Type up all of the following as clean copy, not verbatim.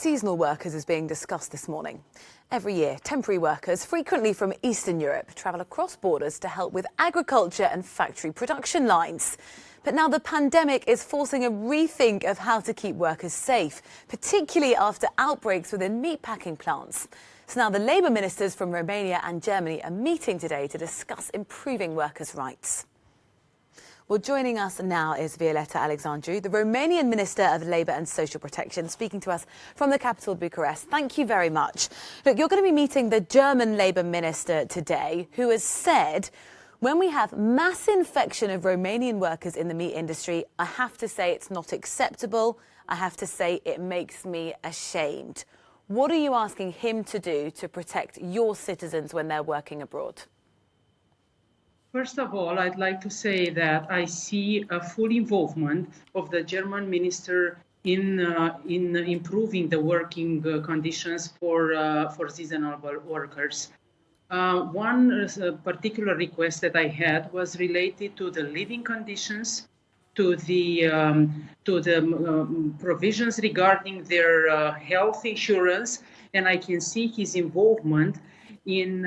Seasonal workers is being discussed this morning. Every year, temporary workers, frequently from Eastern Europe, travel across borders to help with agriculture and factory production lines. But now the pandemic is forcing a rethink of how to keep workers safe, particularly after outbreaks within meatpacking plants. So now the Labour ministers from Romania and Germany are meeting today to discuss improving workers' rights. Well, joining us now is Violeta Alexandru, the Romanian Minister of Labour and Social Protection, speaking to us from the capital, Bucharest. Thank you very much. Look, you're going to be meeting the German Labour Minister today, who has said, when we have mass infection of Romanian workers in the meat industry, I have to say it's not acceptable. I have to say it makes me ashamed. What are you asking him to do to protect your citizens when they're working abroad? First of all, I'd like to say that I see a full involvement of the German minister in improving the working conditions for seasonal workers. One particular request that I had was related to the living conditions, to the provisions regarding their health insurance, and I can see his involvement in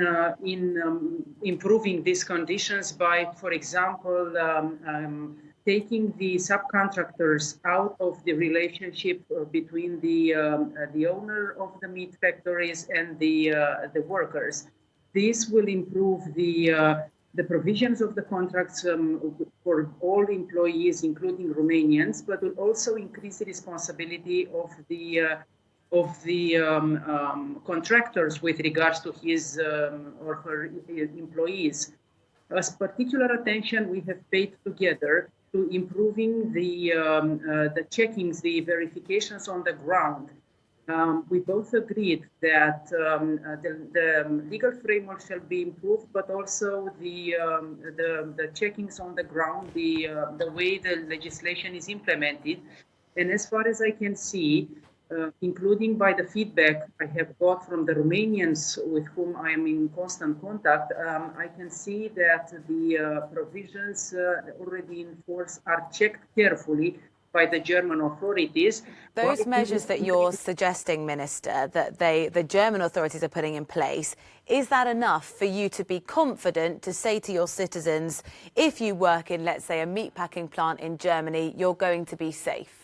improving these conditions by, for example, taking the subcontractors out of the relationship between the owner of the meat factories and the workers. This will improve the provisions of the contracts for all employees, including Romanians, but will also increase the responsibility of the contractors with regards to his or her employees. As particular attention we have paid together to improving the checkings, the verifications on the ground. We both agreed that the legal framework shall be improved, but also the checkings on the ground, the way the legislation is implemented. And as far as I can see, including by the feedback I have got from the Romanians with whom I am in constant contact, I can see that the provisions already in force are checked carefully by the German authorities. Those measures that you're suggesting, Minister, that the German authorities are putting in place, is that enough for you to be confident to say to your citizens, if you work in, let's say, a meatpacking plant in Germany, you're going to be safe?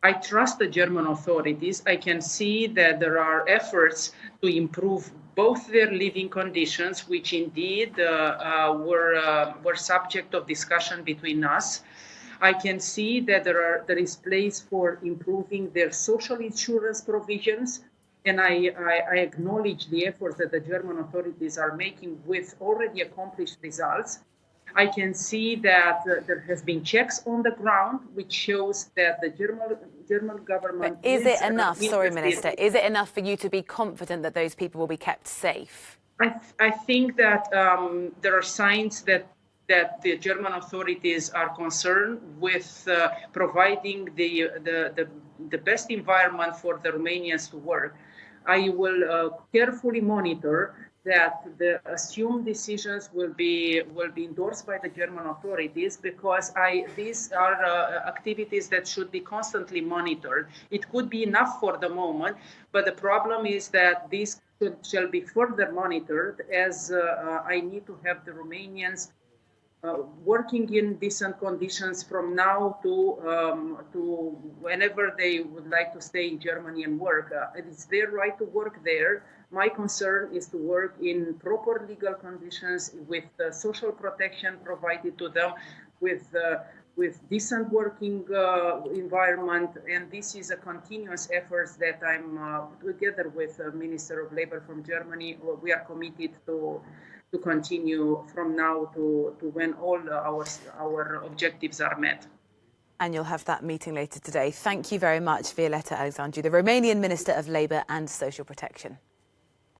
I trust the German authorities. I can see that there are efforts to improve both their living conditions, which indeed were subject of discussion between us. I can see that there is place for improving their social insurance provisions, and I acknowledge the efforts that the German authorities are making with already accomplished results. I can see that there has been checks on the ground, which shows that the German government... But is it enough, sorry, Minister, is it enough for you to be confident that those people will be kept safe? I think that there are signs that the German authorities are concerned with providing the best environment for the Romanians to work. I will carefully monitor that the assumed decisions will be endorsed by the German authorities, because these are activities that should be constantly monitored. It could be enough for the moment, but the problem is that these shall be further monitored, as I need to have the Romanians working in decent conditions from now to whenever they would like to stay in Germany and work. It's their right to work there. My concern is to work in proper legal conditions with social protection provided to them, with decent working environment, and this is a continuous effort that I'm together with Minister of Labour from Germany. We are committed to continue from now to when all our objectives are met. And you'll have that meeting later today. Thank you very much, Violeta Alexandru, the Romanian Minister of Labour and Social Protection.